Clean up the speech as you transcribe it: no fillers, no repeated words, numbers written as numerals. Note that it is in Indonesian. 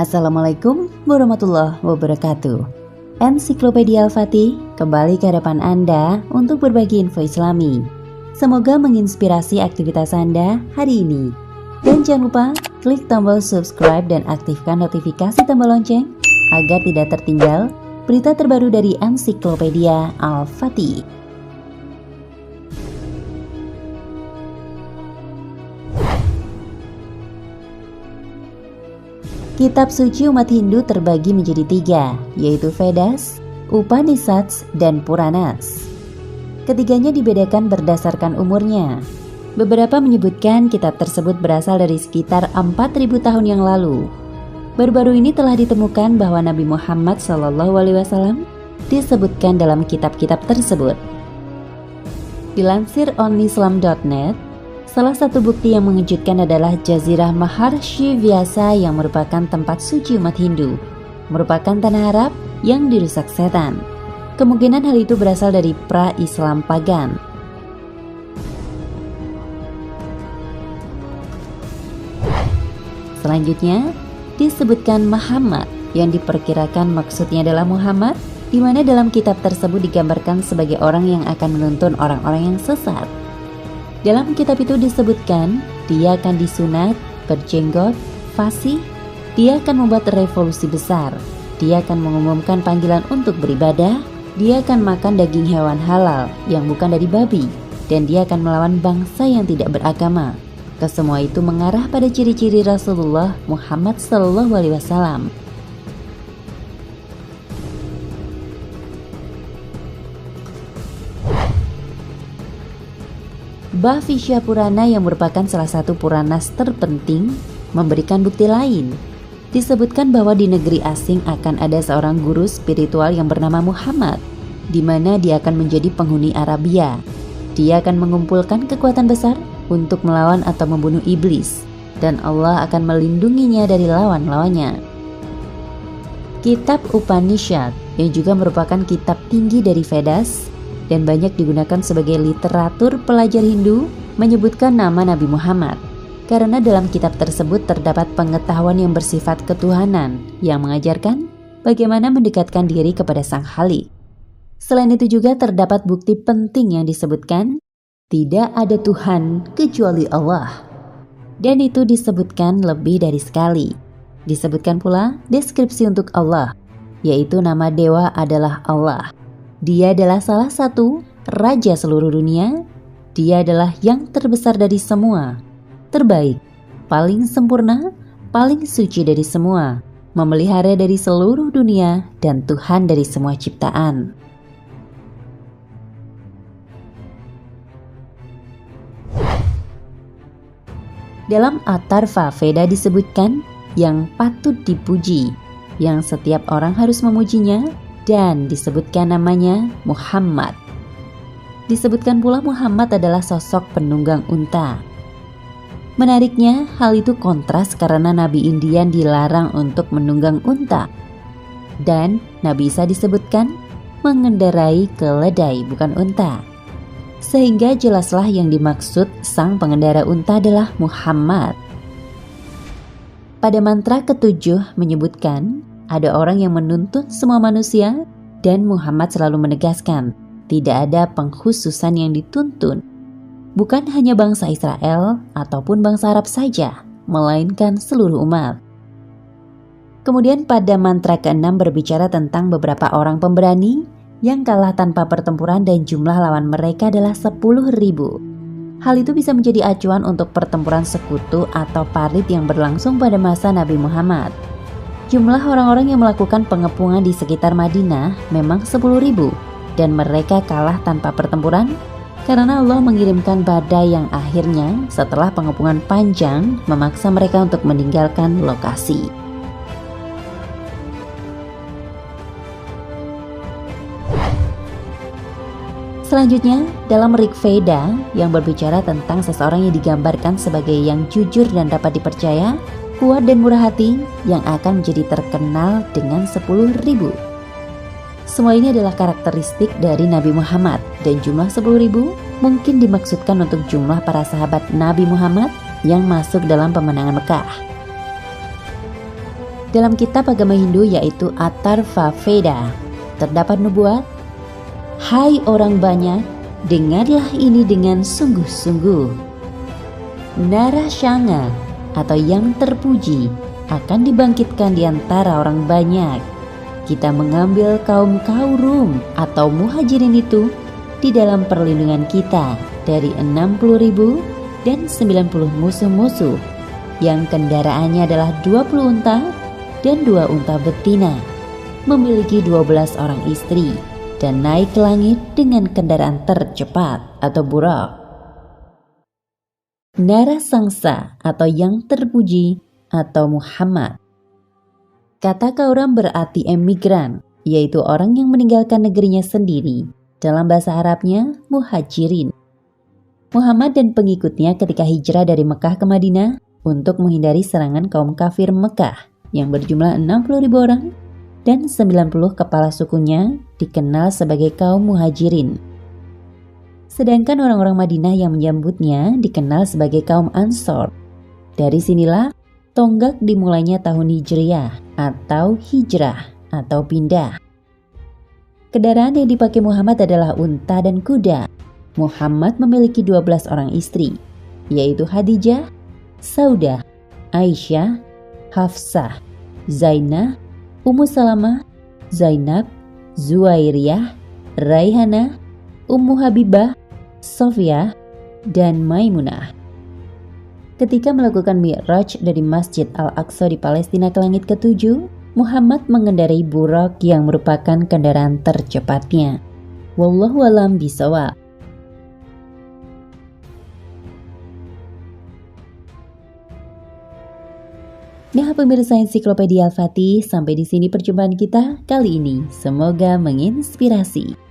Assalamualaikum warahmatullahi wabarakatuh. Ensiklopedia Al-Fatih kembali ke hadapan Anda untuk berbagi info Islami. Semoga menginspirasi aktivitas Anda hari ini. Dan jangan lupa klik tombol subscribe dan aktifkan notifikasi tombol lonceng agar tidak tertinggal berita terbaru dari Ensiklopedia Al-Fatih. Kitab suci umat Hindu terbagi menjadi 3, yaitu Vedas, Upanishads, dan Puranas. Ketiganya dibedakan berdasarkan umurnya. Beberapa menyebutkan kitab tersebut berasal dari sekitar 4.000 tahun yang lalu. Baru-baru ini telah ditemukan bahwa Nabi Muhammad SAW disebutkan dalam kitab-kitab tersebut. Dilansir onlislam.net, salah satu bukti yang mengejutkan adalah Jazirah Maharshi Vyasa yang merupakan tempat suci umat Hindu, merupakan tanah Arab yang dirusak setan. Kemungkinan hal itu berasal dari pra-Islam pagan. Selanjutnya, disebutkan Muhammad yang diperkirakan maksudnya adalah Muhammad, di mana dalam kitab tersebut digambarkan sebagai orang yang akan menuntun orang-orang yang sesat. Dalam kitab itu disebutkan, dia akan disunat, berjenggot, fasih, dia akan membuat revolusi besar, dia akan mengumumkan panggilan untuk beribadah, dia akan makan daging hewan halal yang bukan dari babi, dan dia akan melawan bangsa yang tidak beragama. Kesemua itu mengarah pada ciri-ciri Rasulullah Muhammad SAW. Bhavishya Purana yang merupakan salah satu Puranas terpenting memberikan bukti lain. Disebutkan bahwa di negeri asing akan ada seorang guru spiritual yang bernama Muhammad, di mana dia akan menjadi penghuni Arabia. Dia akan mengumpulkan kekuatan besar untuk melawan atau membunuh iblis, dan Allah akan melindunginya dari lawan-lawannya. Kitab Upanishad yang juga merupakan kitab tinggi dari Vedas dan banyak digunakan sebagai literatur pelajar Hindu, menyebutkan nama Nabi Muhammad karena dalam kitab tersebut terdapat pengetahuan yang bersifat ketuhanan yang mengajarkan bagaimana mendekatkan diri kepada Sang Khalik. Selain itu juga terdapat bukti penting yang disebutkan tidak ada Tuhan kecuali Allah, dan itu disebutkan lebih dari sekali. Disebutkan pula deskripsi untuk Allah, yaitu nama dewa adalah Allah. Dia adalah salah satu raja seluruh dunia. Dia adalah yang terbesar dari semua, terbaik, paling sempurna, paling suci dari semua, memelihara dari seluruh dunia, dan Tuhan dari semua ciptaan. Dalam Atharva Veda disebutkan yang patut dipuji, yang setiap orang harus memujinya, dan disebutkan namanya Muhammad. Disebutkan pula Muhammad adalah sosok penunggang unta. Menariknya, hal itu kontras karena Nabi Indian dilarang untuk menunggang unta. Dan Nabi Isa disebutkan mengendarai keledai bukan unta. Sehingga jelaslah yang dimaksud sang pengendara unta adalah Muhammad. Pada mantra ke-7 menyebutkan ada orang yang menuntun semua manusia, dan Muhammad selalu menegaskan tidak ada pengkhususan yang dituntun. Bukan hanya bangsa Israel ataupun bangsa Arab saja, melainkan seluruh umat. Kemudian pada mantra ke-6 berbicara tentang beberapa orang pemberani yang kalah tanpa pertempuran dan jumlah lawan mereka adalah 10.000. Hal itu bisa menjadi acuan untuk pertempuran sekutu atau parit yang berlangsung pada masa Nabi Muhammad. Jumlah orang-orang yang melakukan pengepungan di sekitar Madinah memang 10.000, dan mereka kalah tanpa pertempuran karena Allah mengirimkan badai yang akhirnya setelah pengepungan panjang memaksa mereka untuk meninggalkan lokasi. Selanjutnya, dalam Rig Veda yang berbicara tentang seseorang yang digambarkan sebagai yang jujur dan dapat dipercaya, kuat dan murah hati, yang akan menjadi terkenal dengan 10.000. Semua ini adalah karakteristik dari Nabi Muhammad, dan jumlah 10.000 mungkin dimaksudkan untuk jumlah para sahabat Nabi Muhammad yang masuk dalam pemenangan Mekah. Dalam kitab agama Hindu yaitu Atharva Veda, terdapat nubuat, "Hai orang banyak, dengarlah ini dengan sungguh-sungguh. Narasanga atau yang terpuji akan dibangkitkan di antara orang banyak. Kita mengambil kaum Kaurum atau Muhajirin itu di dalam perlindungan kita dari 60.000 dan 90 musuh-musuh yang kendaraannya adalah 20 unta dan 2 unta betina, memiliki 12 orang istri, dan naik ke langit dengan kendaraan tercepat atau burak." Narasangsa atau yang terpuji atau Muhammad. Kata Kauram berarti emigran, yaitu orang yang meninggalkan negerinya sendiri. Dalam bahasa Arabnya, Muhajirin. Muhammad dan pengikutnya ketika hijrah dari Mekah ke Madinah untuk menghindari serangan kaum kafir Mekah yang berjumlah 60.000 orang dan 90 kepala sukunya dikenal sebagai kaum Muhajirin. Sedangkan orang-orang Madinah yang menyambutnya dikenal sebagai kaum Ansor. Dari sinilah tonggak dimulainya tahun Hijriah atau hijrah atau pindah. Kendaraan yang dipakai Muhammad adalah unta dan kuda. Muhammad memiliki 12 orang istri, yaitu Khadijah, Saudah, Aisyah, Hafsah, Zainah, Ummu Salamah, Zainab, Zuwairiyah, Raihana, Ummu Habibah, Sofiyah, dan Maimunah. Ketika melakukan Mi'raj dari Masjid Al-Aqsa di Palestina ke langit ke-7, Muhammad mengendarai burak yang merupakan kendaraan tercepatnya. Wallahu a'lam bishawab. Nah, pemirsa Ensiklopedia Al-Fatih, sampai di sini perjumpaan kita kali ini. Semoga menginspirasi.